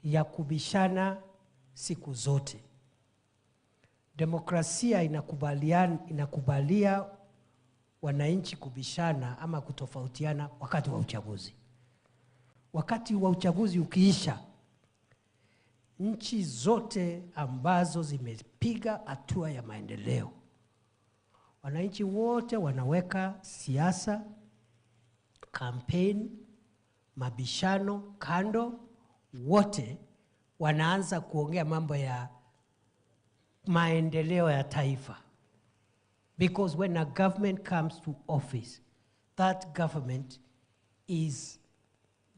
ya kubishana siku zote. Demokrasia inakubalia wananchi kubishana ama kutofautiana wakati wa uchaguzi. Wakati wa uchaguzi ukiisha, nchi zote ambazo zimepiga hatua ya maendeleo, wananchi wote wanaweka siasa, campaign, mabishano kando, wote wanaanza kuongea mambo ya maendeleo ya taifa. Because when a government comes to office, that government is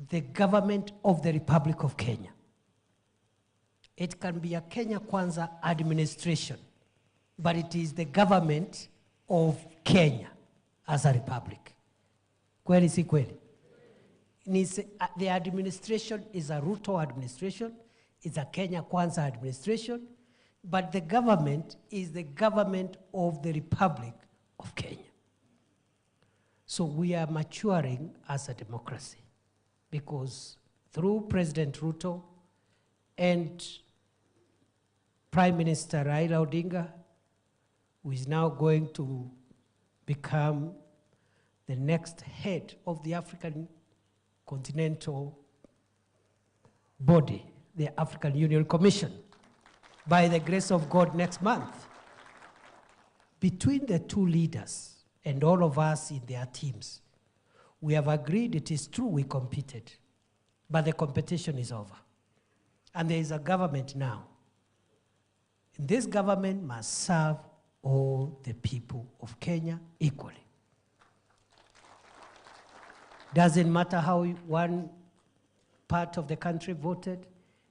the government of the Republic of Kenya. It can be a Kenya Kwanza administration, but it is the government of Kenya as a republic. Kweli si kweli? The administration is a Ruto administration, it's a Kenya Kwanza administration, but the government is the government of the Republic of Kenya. So we are maturing as a democracy because through President Ruto and Prime Minister Raila Odinga, who is now going to become the next head of the African continental body, the African Union Commission, by the grace of God next month. Between the two leaders and all of us in their teams, we have agreed it is true we competed, but the competition is over. And there is a government now. And this government must serve all the people of Kenya equally. Doesn't matter how one part of the country voted.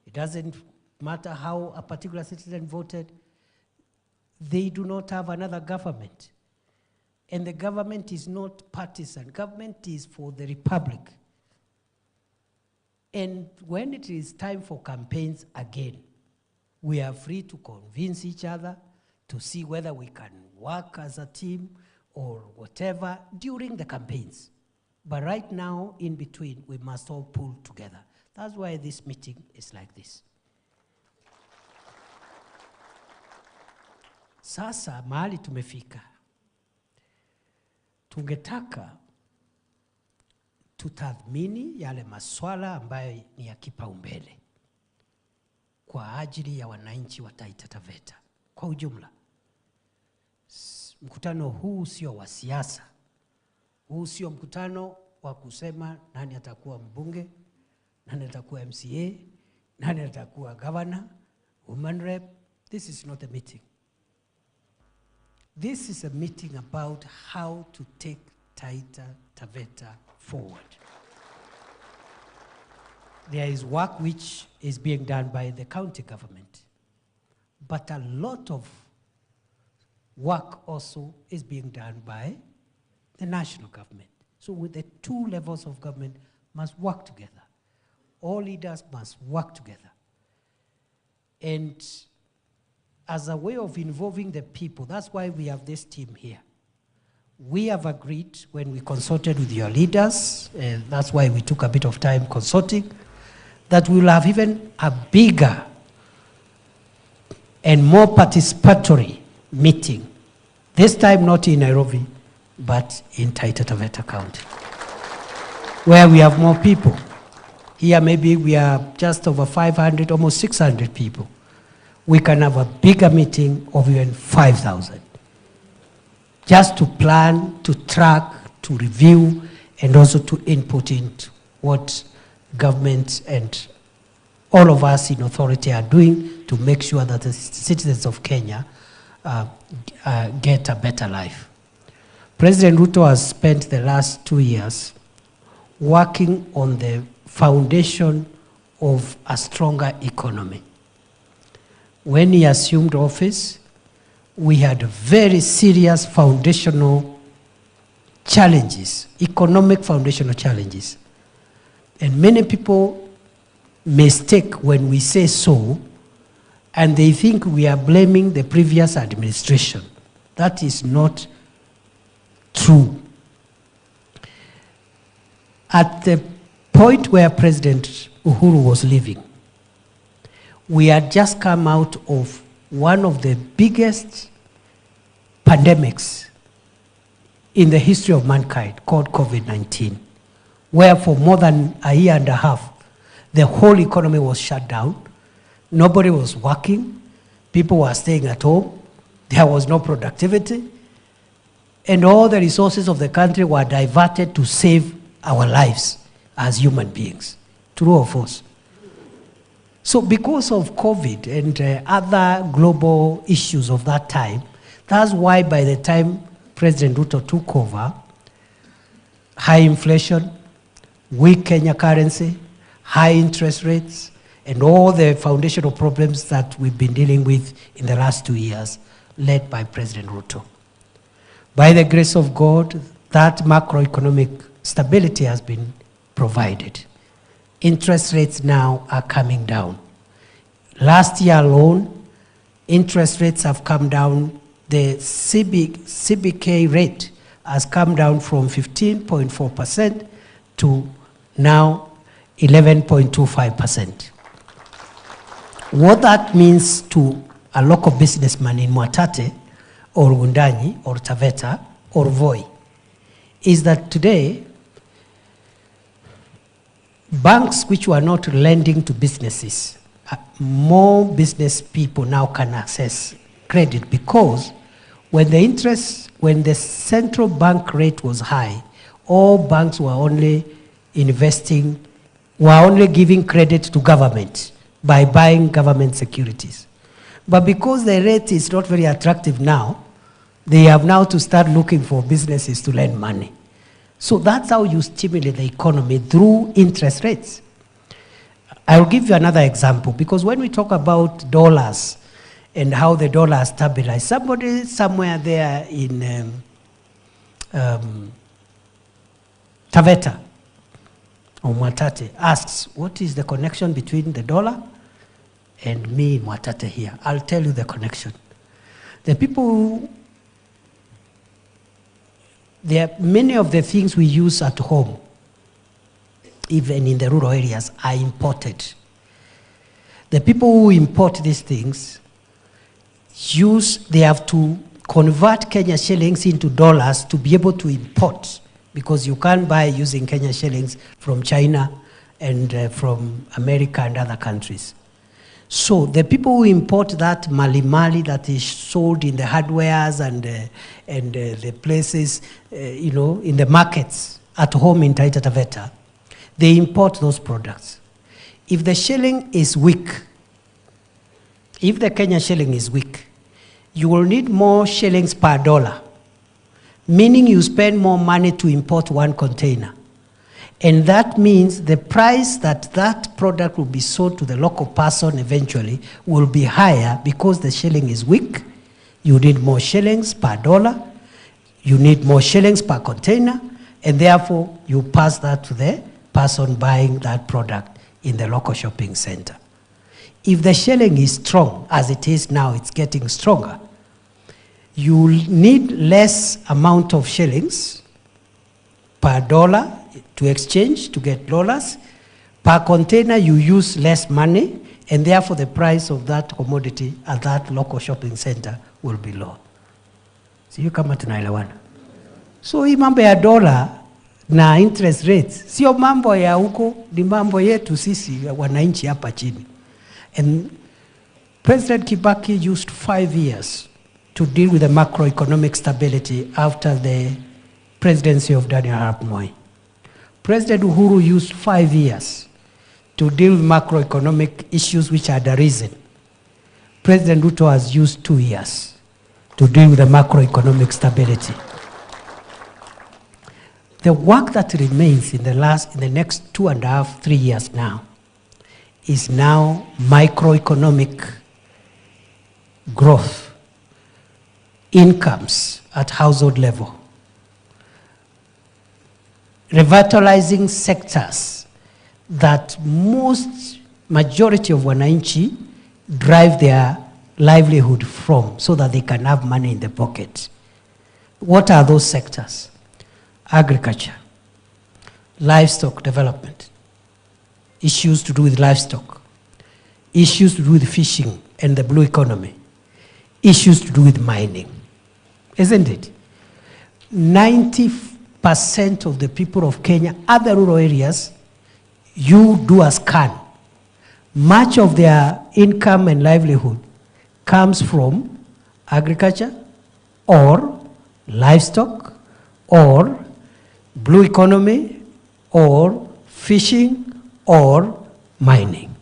It doesn't matter how a particular citizen voted. They do not have another government. And the government is not partisan. Government is for the republic. And when it is time for campaigns again, we are free to convince each other to see whether we can work as a team or whatever during the campaigns. But right now, in between, we must all pull together. That's why this meeting is like this. Sasa mahali tumefika, tungetaka tutathmini yale maswala ambayo ni ya kipaumbele kwa ajili ya wananchi wa Taita Taveta kwa ujumla. Mkutano huu sio wa siasa. Huu sio mkutano wa kusema nani atakuwa mbunge, nani atakuwa MCA, nani atakuwa governor, woman rep. This is not a meeting. This is a meeting about how to take Taita Taveta forward. There is work which is being done by the county government, but a lot of work also is being done by the national government. So with the two levels of government must work together. All leaders must work together. And as a way of involving the people, that's why we have this team here. We have agreed when we consulted with your leaders, and that's why we took a bit of time consulting, that we will have even a bigger and more participatory meeting. This time not in Nairobi, but in Taita Taveta County, where we have more people. Here maybe we are just over 500, almost 600 people. We can have a bigger meeting of even 5,000. Just to plan, to track, to review, and also to input into what government and all of us in authority are doing to make sure that the citizens of Kenya get a better life. President Ruto has spent the last 2 years working on the foundation of a stronger economy. When he assumed office, we had very serious foundational challenges, economic foundational challenges. And many people mistake when we say so, and they think we are blaming the previous administration. That is not true. At the point where President Uhuru was leaving, we had just come out of one of the biggest pandemics in the history of mankind, called COVID-19, where for more than a year and a half, the whole economy was shut down. Nobody was working. People were staying at home. There was no productivity. And all the resources of the country were diverted to save our lives as human beings. True or false? So because of COVID and other global issues of that time, that's why by the time President Ruto took over, high inflation, weak Kenya currency, high interest rates, and all the foundational problems that we've been dealing with in the last 2 years, led by President Ruto. By the grace of God, that macroeconomic stability has been provided. Interest rates now are coming down. Last year alone, interest rates have come down. The CBK rate has come down from 15.4% to now 11.25%. What that means to a local businessman in Mwatate or Ngunyi or Taveta or Voi is that today, banks which were not lending to businesses, more business people now can access credit, because when the central bank rate was high, all banks were only giving credit to government by buying government securities. But because the rate is not very attractive now, they have now to start looking for businesses to lend money. So that's how you stimulate the economy, through interest rates. I'll give you another example, because when we talk about dollars and how the dollar has stabilized, somebody somewhere there in Taveta or Mwatate asks, what is the connection between the dollar and me in Mwatate here? I'll tell you the connection. The people, many of the things we use at home, even in the rural areas, are imported. The people who import these things they have to convert Kenya shillings into dollars to be able to import, because you can't buy using Kenya shillings from China and from America and other countries. So the people who import that mali that is sold in the hardwares and the places, in the markets at home in Taita Taveta, they import those products. If the shilling is weak, if the Kenya shilling is weak, you will need more shillings per dollar, meaning you spend more money to import one container. And that means the price that product will be sold to the local person eventually will be higher, because the shilling is weak. You need more shillings per dollar. You need more shillings per container. And therefore, you pass that to the person buying that product in the local shopping center. If the shilling is strong, as it is now, it's getting stronger, you need less amount of shillings per dollar to exchange to get dollars. Per container, you use less money, and therefore the price of that commodity at that local shopping center will be low. Sio kama tunaelewana. So hii mambo ya dola na interest rates sio mambo ya huko, ni mambo yetu sisi wananchi hapa chini. And President Kibaki used 5 years to deal with the macroeconomic stability after the presidency of Daniel Arap Moi. President Uhuru used 5 years to deal with macroeconomic issues which had arisen. President Ruto has used 2 years to deal with the macroeconomic stability. The work that remains in the next 2.5, 3 years now is now microeconomic growth, incomes at household level, revitalizing sectors that majority of wananchi drive their livelihood from, so that they can have money in the pocket. What are those sectors? Agriculture, livestock development, issues to do with livestock, issues to do with fishing and the blue economy, issues to do with mining, isn't it? 90% of the people of Kenya, other rural areas, you do a scan. Much of their income and livelihood comes from agriculture or livestock or blue economy or fishing or mining.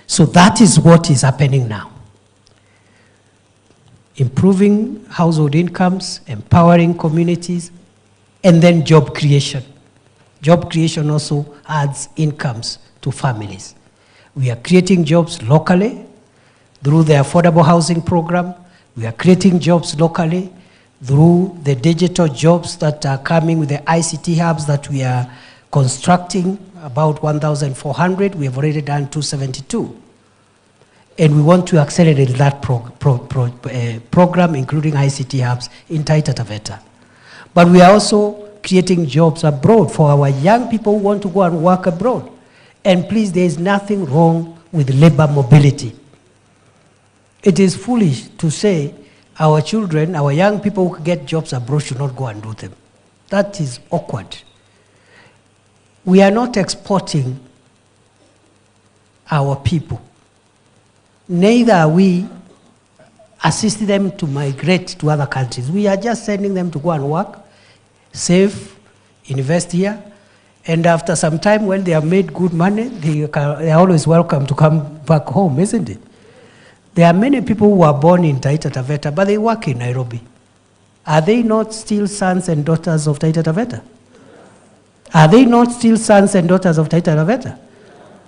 So that is what is happening now. Improving household incomes, empowering communities, and then job creation. Job creation also adds incomes to families. We are creating jobs locally through the affordable housing program. We are creating jobs locally through the digital jobs that are coming with the ICT hubs that we are constructing, about 1,400. We have already done 272. And we want to accelerate that program, including ICT hubs in Taita Taveta. But we are also creating jobs abroad for our young people who want to go and work abroad. And please, there is nothing wrong with labor mobility. It is foolish to say our children, our young people who get jobs abroad should not go and do them. That is awkward. We are not exporting our people. Neither are we assisting them to migrate to other countries. We are just sending them to go and work, save, invest here, and after some time when they have made good money, they are always welcome to come back home, isn't it? There are many people who are born in Taita Taveta, but they work in Nairobi. Are they not still sons and daughters of Taita Taveta? Are they not still sons and daughters of Taita Taveta?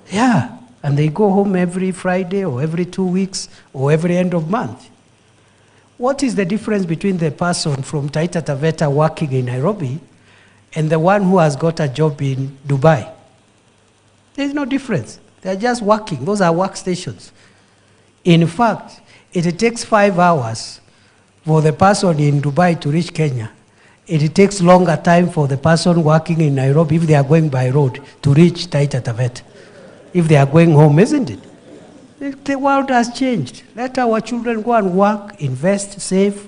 Yeah, and they go home every Friday or every 2 weeks or every end of month. What is the difference between the person from Taita Taveta working in Nairobi and the one who has got a job in Dubai? There is no difference. They are just working. Those are workstations. In fact, it takes 5 hours for the person in Dubai to reach Kenya. It takes longer time for the person working in Nairobi, if they are going by road, to reach Taita Taveta, if they are going home, isn't it? The world has changed. Let our children go and work, invest, save,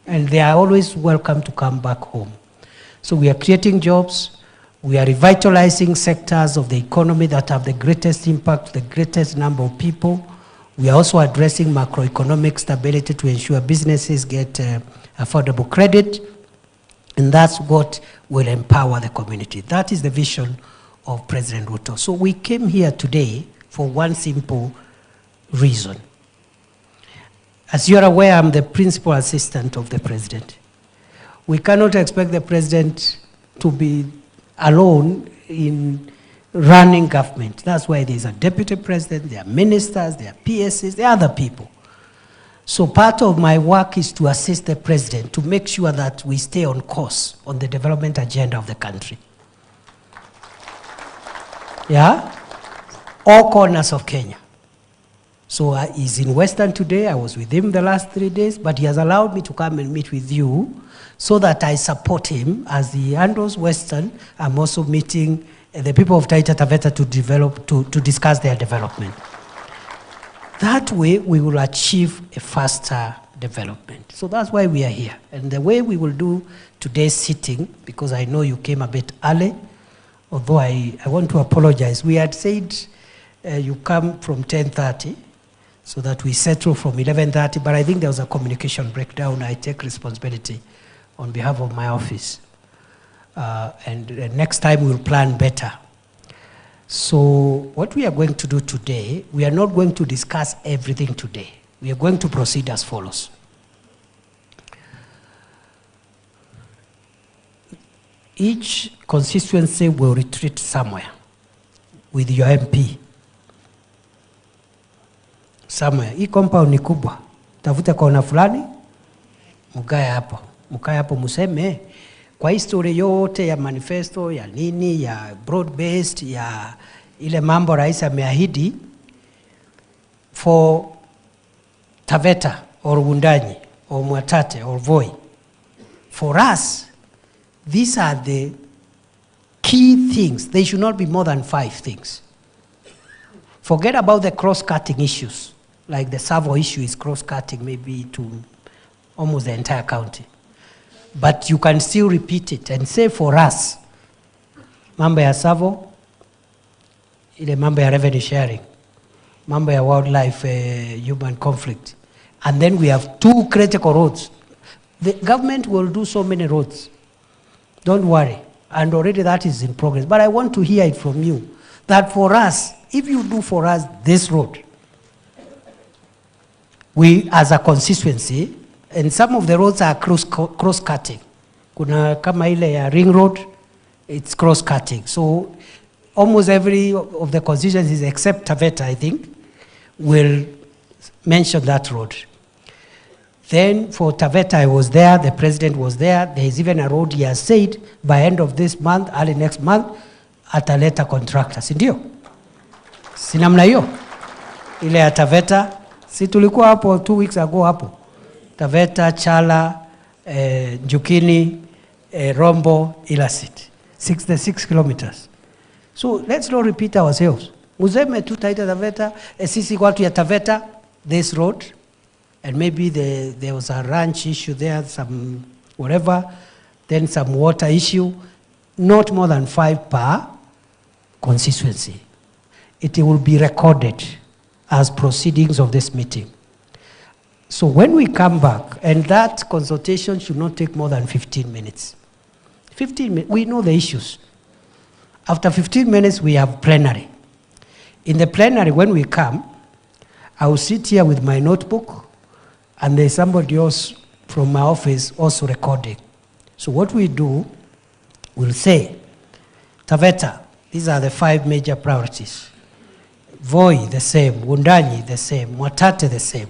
and they are always welcome to come back home. So we are creating jobs. We are revitalizing sectors of the economy that have the greatest impact, the greatest number of people. We are also addressing macroeconomic stability to ensure businesses get affordable credit, and that's what will empower the community. That is the vision of President Ruto. So we came here today for one simple reason. As you're aware, I'm the principal assistant of the president. We cannot expect the president to be alone in running government. That's why there's a deputy president, there are ministers, there are PSs, there are other people. So part of my work is to assist the president to make sure that we stay on course on the development agenda of the country. Yeah? All corners of Kenya. So he's in Western today. I was with him the last 3 days, but he has allowed me to come and meet with you so that I support him as he handles Western. I'm also meeting the people of Taita Taveta to discuss their development. That way we will achieve a faster development. So that's why we are here. And the way we will do today's sitting, because I know you came a bit early, although I want to apologize. We had said you come from 10:30, so that we settle from 11:30, but I think there was a communication breakdown. I take responsibility on behalf of my office. And next time we'll plan better. So what we are going to do today, we are not going to discuss everything today. We are going to proceed as follows. Each constituency will retreat somewhere with your MP. Somewhere. Hii compound ni kubwa. Tafuta kona fulani, mukae hapo museme, kwa history yote ya manifesto, ya nini, ya broad-based, ya ile mambo rais ameahidi, for Taveta, or Wundanyi, or Mwatate, or Voi. For us, these are the key things. They should not be more than 5 things. Forget about the cross-cutting issues. Like the Savo issue is cross-cutting maybe to almost the entire county. But you can still repeat it and say for us, mambo ya Savo, ile mambo ya revenue sharing, mambo ya wildlife human conflict. And then we have 2 critical roads. The government will do so many roads. Don't worry. And already that is in progress. But I want to hear it from you, that for us, if you do for us this road, we as a constituency, and some of the roads are cross-cutting. Kuna kama ile ya ring road, it's cross-cutting. So almost every of the constituencies except Taveta, I think, will mention that road. Then for Taveta, I was there, the president was there. There is even a road he has said by end of this month, early next month, ataleta contractor. Si ndio? Si namna hiyo? Ile ya Taveta, si tulikuwa hapo 2 weeks ago hapo. Taveta, Chala, Njukini, Rombo, Ilasit. 66 kilometers. So let's not repeat ourselves. Muzeme tu Taita Taveta, sisi watu ya Taveta, this road, and maybe there was a ranch issue there, some whatever, then some water issue, not more than 5 per constituency. It will be recorded as proceedings of this meeting. So when we come back, and that consultation should not take more than 15 minutes. 15 minutes, we know the issues. After 15 minutes, we have plenary. In the plenary, when we come, I will sit here with my notebook, and there's somebody else from my office also recording. So what we do, we'll say, Taveta, these are the 5 major priorities. Voi, the same. Wundanyi, the same. Mwatate, the same.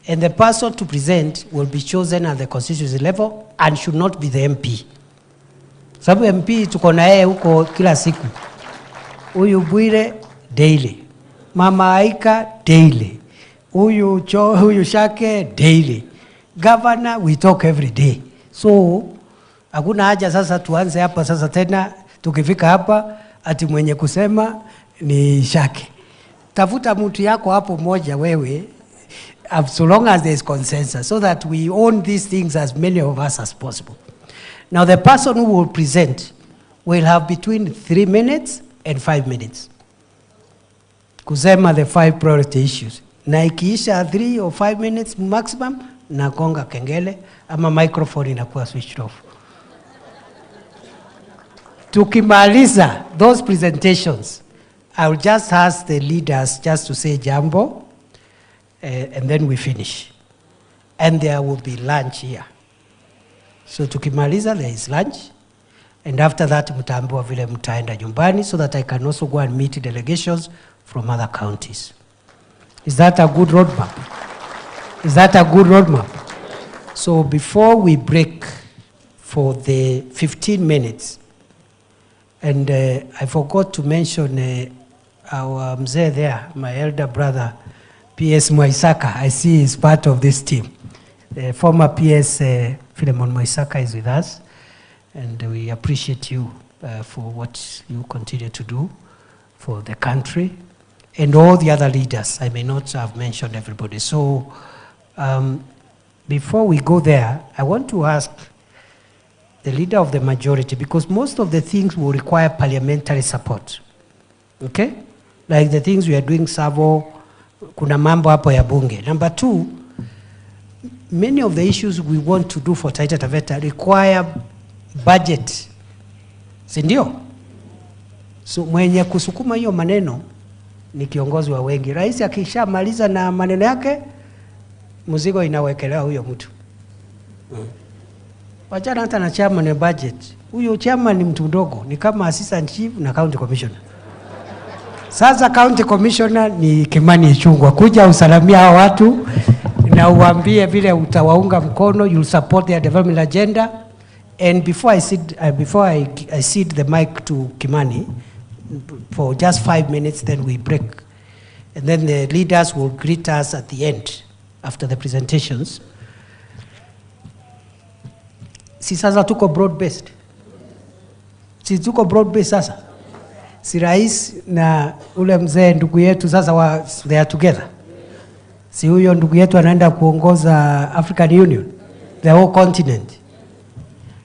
And the person to present will be chosen at the constituency level and should not be the MP. Sababu MP tuko na yeye huko kila siku. Huyu Bwire daily. Mama Aika daily. Huyu Shake daily. Governor we talk every day. So hakuna haja sasa tuanze hapa sasa tena tukifika hapa ati mwenye kusema ni Shake. Tafuta mtu yako hapo moja wewe, so long as there is consensus, so that we own these things as many of us as possible. Now the person who will present will have between 3 minutes and 5 minutes. Kusema the 5 priority issues. Na ikiisha 3 or 5 minutes maximum, na konga kengele, ama microphone inakuwa switched off. Tukimaliza those presentations, I will just ask the leaders just to say jambo, and then we finish. And there will be lunch here. So tukimaliza, there is lunch. And after that, mutaambiwa vile mutaenda nyumbani, so that I can also go and meet delegations from other counties. Is that a good roadmap? Is that a good roadmap? So before we break for the 15 minutes, and I forgot to mention our mzee there, my elder brother, PS Mwaisaka. I see he's part of this team. The former PS Philemon Mwaisaka is with us, and we appreciate you for what you continue to do for the country, and all the other leaders. I may not have mentioned everybody. So before we go there, I want to ask the leader of the majority, because most of the things will require parliamentary support. Okay? Like the things we are doing Savo, kuna mambo hapo ya bunge. Number 2, many of the issues we want to do for Taita Taveta require budget. Sindio? So mwenye kusukuma hiyo maneno ni kiongozi wa wengi. Rais akishamaliza na maneno yake, mzigo inawekelewa huyo mtu. Wachana hata na chairman ya budget. Huyo chairman ni mtu mdogo, ni kama assistant chief na county commissioner. Sasa county commissioner ni Kimani Ichung'wah, kuja usalamia hao watu na uambie vile utawaunga mkono, you'll support their development agenda. And before I cede the mic to Kimani for just 5 minutes, then we break. And then the leaders will greet us at the end after the presentations. Si sasa tuko broad based. Si tuko broad based sasa. si rais na ule mzee ndugu yetu sasa they are together. Si huyo ndugu yetu anaenda kuongoza African Union, the whole continent.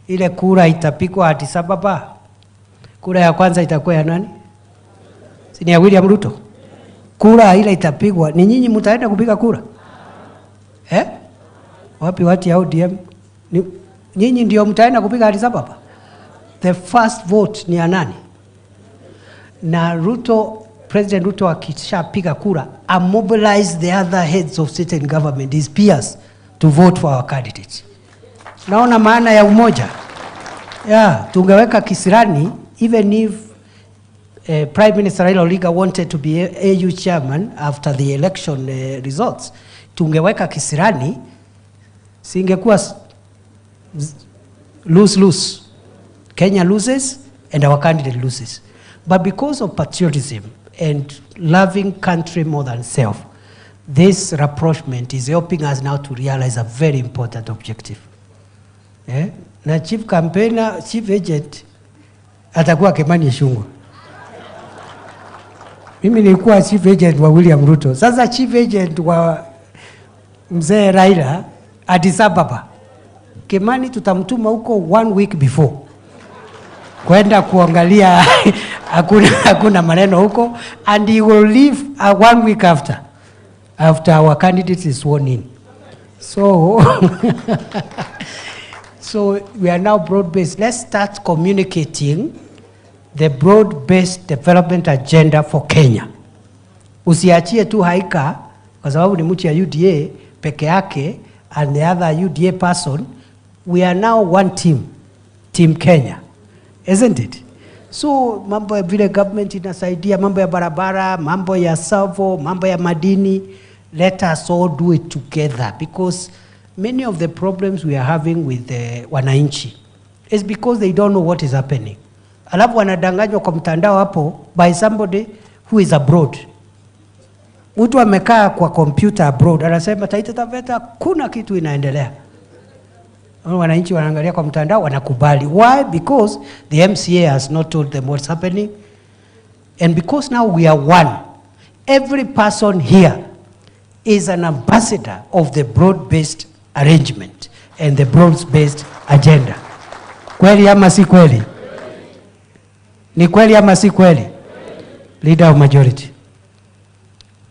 Ile kura itapikwa Addis Ababa. Kura ya kwanza itakuwa ya nani? Si ni ya William Ruto. Kura ile itapigwa, ni nyinyi mtaenda kupiga kura? Wapi watu ya ODM? Nyinyi ndio mtaenda kupiga Addis Ababa? The first vote ni ya nani? Na Ruto, President Ruto akishapiga kura, mobilize the other heads of state and government, his peers, to vote for our candidates. Naona maana ya umoja. Tungeweka kisirani, even if Prime Minister Raila wanted to be AU chairman after the election results, tungeweka kisirani, singekuwa lose. Kenya loses and our candidate loses. But because of patriotism and loving country more than self, this rapprochement is helping us now to realize a very important objective. Na chief campaigner, chief agent, atakuwa Kimani Ichung'wah. Mimi nilikuwa chief agent wa William Ruto. Sasa chief agent wa mzee Raila, Addis Ababa. Kimani tutamtuma huko 1 week before, kwenda kuangalia hakuna maneno huko, and he will leave 1 week after our candidate is sworn in. So we are now broad-based. Let's start communicating the broad-based development agenda for Kenya. Usiachie tu Haika kwa sababu ni mtu ya UDA peke yake and the other UDA person. We are now one team Kenya, isn't it? So mambo ya vile government inasaidia, mambo ya barabara, mambo ya savo, mambo ya madini, let us all do it together, because many of the problems we are having with the wananchi is because they don't know what is happening. Alafu wanadanganywa kwa mtandao hapo by somebody who is abroad. Mtu amekaa kwa computer abroad anasema Taita Taveta kuna kitu inaendelea. Wananchi wanaangalia kwa mtandao wanakubali. Why? Because the MCA has not told them what's happening. And because now we are one. Every person here is an ambassador of the broad-based arrangement and the broad-based agenda. Kweli ama si kweli? Ni kweli ama si kweli? Leader of majority,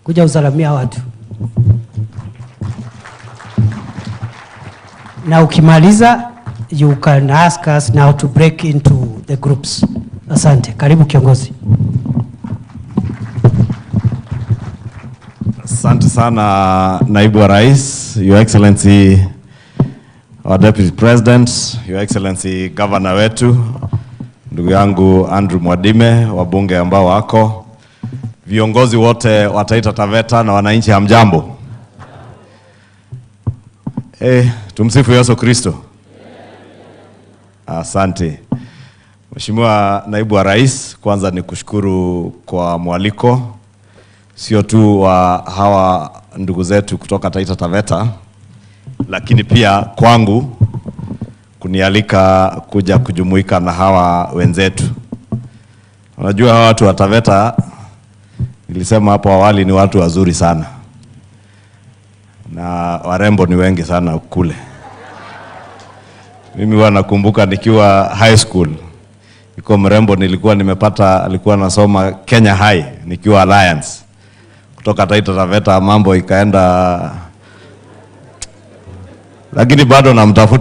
kuja usalamia watu. Na ukimaliza, you can ask us now to break into the groups. Asante. Karibu kiongozi. Asante sana naibu wa rais, Your Excellency, our Deputy President, Your Excellency Governor wetu, ndugu yangu Andrew Mwadime, wabunge ambao wako, viongozi wote wa Taita Taveta na wananchi hamjambo. Tumsifu Yesu Kristo. Asante. Mheshimiwa naibu wa rais, kwanza ni kushukuru kwa mwaliko, sio tu wa hawa ndugu zetu kutoka Taita Taveta, lakini pia kwangu kunialika kuja kujumuika na hawa wenzetu. Unajua hawa watu wa Taveta, nilisema hapo awali, ni watu wazuri sana. Na warembo ni wengi sana kule. Mimi nakumbuka nikiwa high school, niko mrembo nilikuwa nimepata, alikuwa nasoma Kenya High nikiwa Alliance. Kutoka Taita Taveta mambo ikaenda, lakini bado namtafuta.